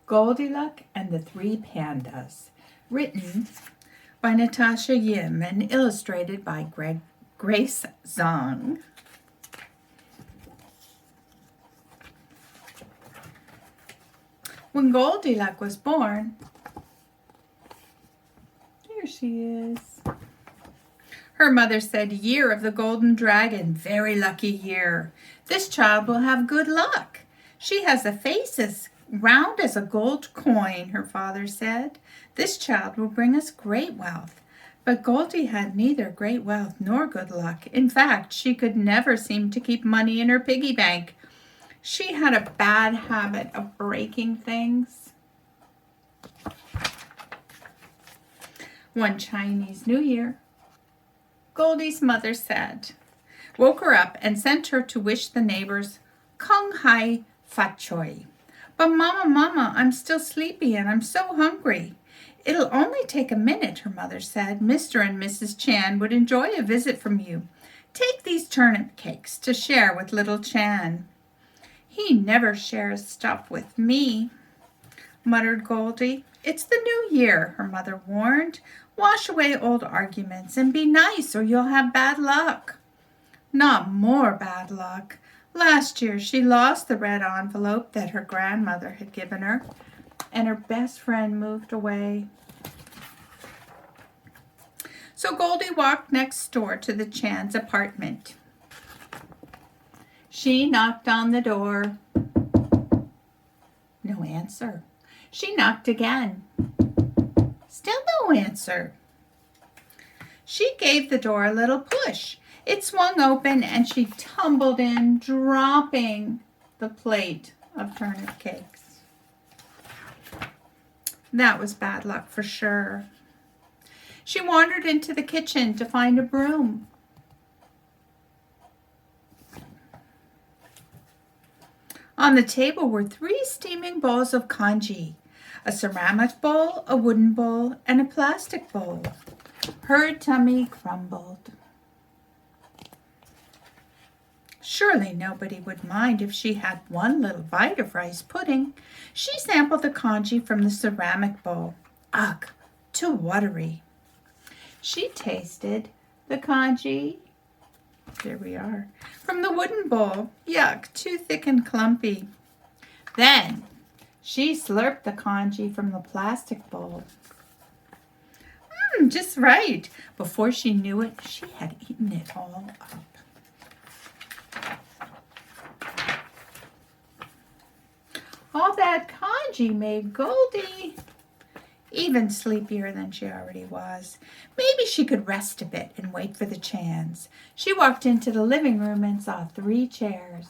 Goldy Luck and the Three Pandas, written by Natasha Yim and illustrated by Grace Zong. When Goldy Luck was born, there she is. Her mother said, "Year of the Golden Dragon, very lucky year. This child will have good luck. She has a face as round as a gold coin," her father said. "This child will bring us great wealth." But Goldy had neither great wealth nor good luck. In fact, she could never seem to keep money in her piggy bank. She had a bad habit of breaking things. One Chinese New Year, Goldy's mother woke her up and sent her to wish the neighbors Kung Hai Fat Choi. "But Mama, I'm still sleepy and I'm so hungry." "It'll only take a minute," her mother said. "Mr. and Mrs. Chan would enjoy a visit from you. Take these turnip cakes to share with little Chan." "He never shares stuff with me," muttered Goldy. "It's the new year," her mother warned. "Wash away old arguments and be nice or you'll have bad luck." Not more bad luck. Last year she lost the red envelope that her grandmother had given her, and her best friend moved away. So Goldy walked next door to the Chan's apartment. She knocked on the door. No answer. She knocked again. Still no answer. She gave the door a little push. It swung open and she tumbled in, dropping the plate of turnip cakes. That was bad luck for sure. She wandered into the kitchen to find a broom. On the table were 3 steaming bowls of congee, a ceramic bowl, a wooden bowl, and a plastic bowl. Her tummy grumbled. Surely nobody would mind if she had one little bite of rice pudding. She sampled the congee from the ceramic bowl. Ugh, too watery. She tasted the congee. There we are. From the wooden bowl. Yuck, too thick and clumpy. Then she slurped the congee from the plastic bowl. Just right. Before she knew it, she had eaten it all up. All that congee made Goldy even sleepier than she already was. Maybe she could rest a bit and wait for the Chans. She walked into the living room and saw 3 chairs.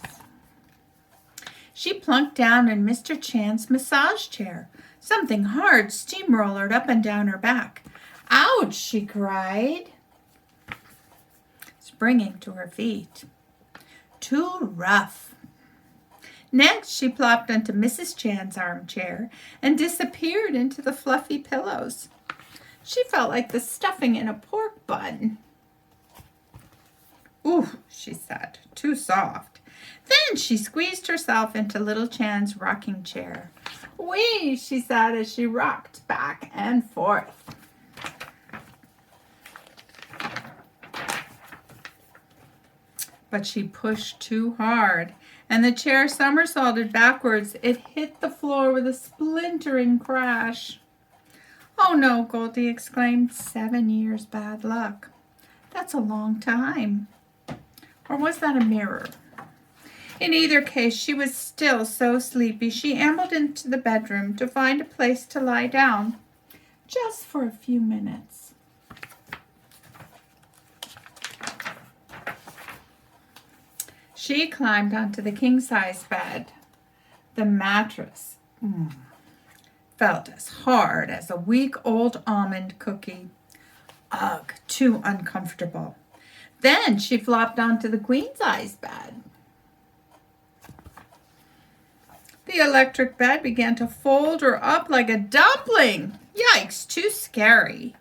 She plunked down in Mr. Chan's massage chair. Something hard steamrollered up and down her back. "Ouch!" she cried, springing to her feet. Too rough. Next, she plopped onto Mrs. Chan's armchair and disappeared into the fluffy pillows. She felt like the stuffing in a pork bun. "Ooh," she said, "too soft." Then she squeezed herself into little Chan's rocking chair. "Wee," she said as she rocked back and forth. But she pushed too hard, and the chair somersaulted backwards. It hit the floor with a splintering crash. "Oh no," Goldy exclaimed. 7 years bad luck. That's a long time. Or was that a mirror? In either case, she was still so sleepy. She ambled into the bedroom to find a place to lie down, just for a few minutes. She climbed onto the king-size bed. The mattress felt as hard as a week-old almond cookie. Ugh, too uncomfortable. Then she flopped onto the queen-size bed. The electric bed began to fold her up like a dumpling. Yikes, too scary.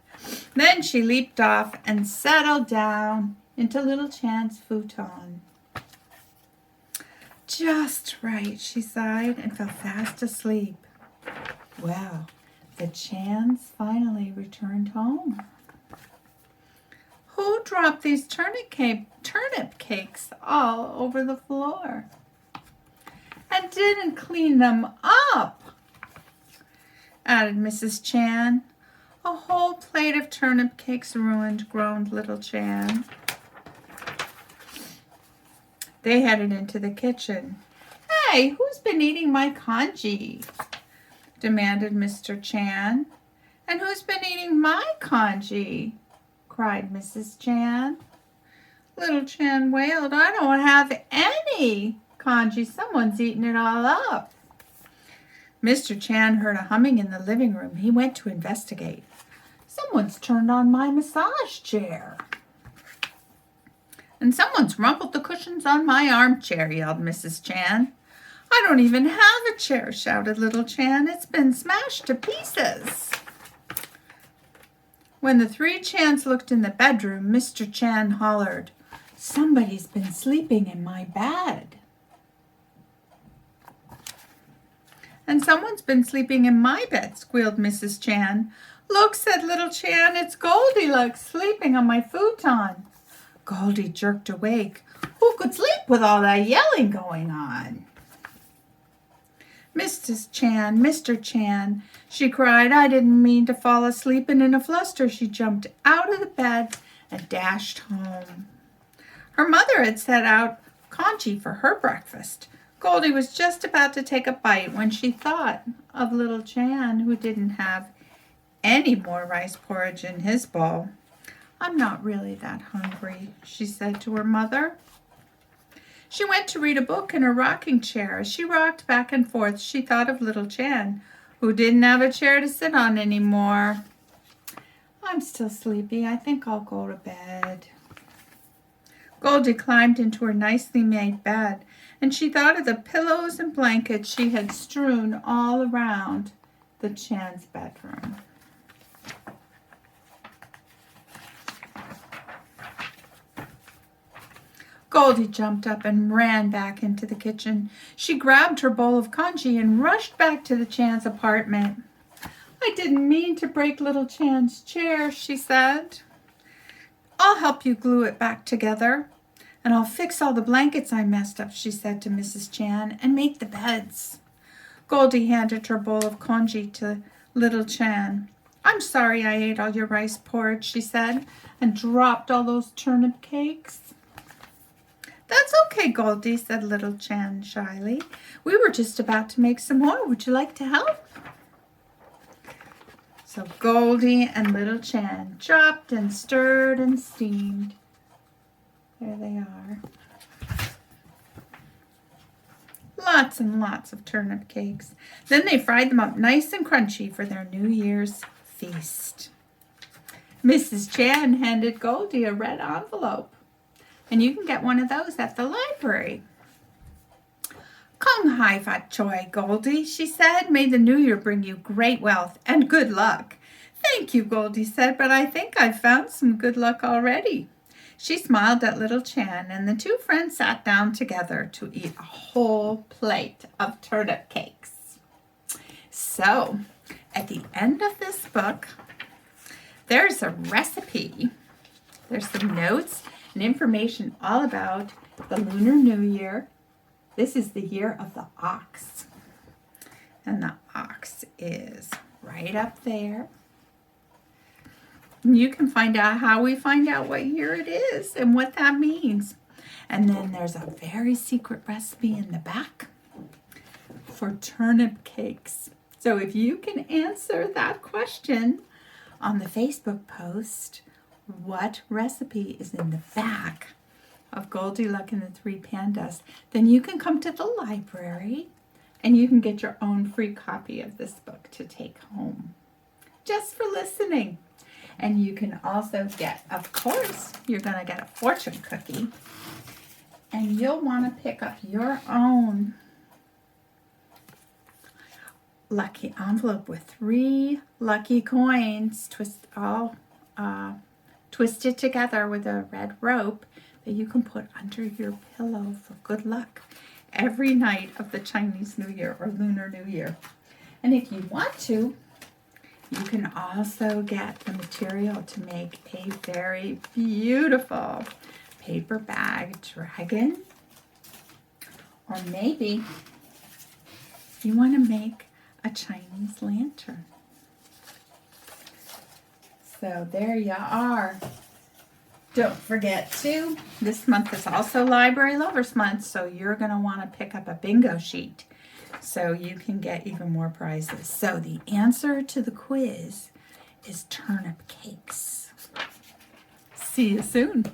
Then she leaped off and settled down into little Chan's futon. "Just right," she sighed and fell fast asleep. Well, the Chans finally returned home. Who dropped these turnip cakes all over the floor? And didn't clean them up, added Mrs. Chan. A whole plate of turnip cakes ruined, groaned little Chan. They headed into the kitchen. Hey, who's been eating my congee? Demanded Mr. Chan. And who's been eating my congee? Cried Mrs. Chan. Little Chan wailed, I don't have any congee. Someone's eaten it all up. Mr. Chan heard a humming in the living room. He went to investigate. Someone's turned on my massage chair. And someone's rumpled the cushions on my armchair, yelled Mrs. Chan. I don't even have a chair, shouted little Chan. It's been smashed to pieces. When the three Chans looked in the bedroom, Mr. Chan hollered, Somebody's been sleeping in my bed. And someone's been sleeping in my bed, squealed Mrs. Chan. Look, said little Chan, it's Goldy Luck sleeping on my futon. Goldy jerked awake. Who could sleep with all that yelling going on? Mrs. Chan, Mr. Chan, she cried. I didn't mean to fall asleep, and in a fluster she jumped out of the bed and dashed home. Her mother had set out congee for her breakfast. Goldy was just about to take a bite when she thought of little Chan, who didn't have any more rice porridge in his bowl. I'm not really that hungry, she said to her mother. She went to read a book in her rocking chair. As she rocked back and forth, she thought of little Chan, who didn't have a chair to sit on anymore. I'm still sleepy. I think I'll go to bed. Goldy climbed into her nicely made bed, and she thought of the pillows and blankets she had strewn all around the Chan's bedroom. Goldy jumped up and ran back into the kitchen. She grabbed her bowl of congee and rushed back to the Chan's apartment. I didn't mean to break little Chan's chair, she said. I'll help you glue it back together. And I'll fix all the blankets I messed up, she said to Mrs. Chan, and make the beds. Goldy handed her bowl of congee to little Chan. I'm sorry I ate all your rice porridge, she said, and dropped all those turnip cakes. That's okay, Goldy, said little Chan shyly. We were just about to make some more. Would you like to help? So Goldy and little Chan chopped and stirred and steamed. There they are. Lots and lots of turnip cakes. Then they fried them up nice and crunchy for their New Year's feast. Mrs. Chan handed Goldy a red envelope. And you can get one of those at the library. Kung hai fat choi, Goldy, she said. May the new year bring you great wealth and good luck. Thank you, Goldy said, but I think I've found some good luck already. She smiled at little Chan, and the two friends sat down together to eat a whole plate of turnip cakes. So, at the end of this book, there's a recipe. There's some notes and information all about the Lunar New Year. This is the year of the ox. And the ox is right up there. And you can find out how we find out what year it is and what that means. And then there's a very secret recipe in the back for turnip cakes. So if you can answer that question on the Facebook post, what recipe is in the back of Goldy Luck and the Three Pandas, then you can come to the library and you can get your own free copy of this book to take home just for listening. And you can also get, of course, you're going to get a fortune cookie, and you'll want to pick up your own lucky envelope with 3 lucky coins twisted together with a red rope that you can put under your pillow for good luck every night of the Chinese New Year or Lunar New Year. And if you want to, you can also get the material to make a very beautiful paper bag dragon. Or maybe you want to make a Chinese lantern. So there you are. Don't forget to, this month is also Library Lovers Month, so you're going to want to pick up a bingo sheet so you can get even more prizes. So the answer to the quiz is turnip cakes. See you soon.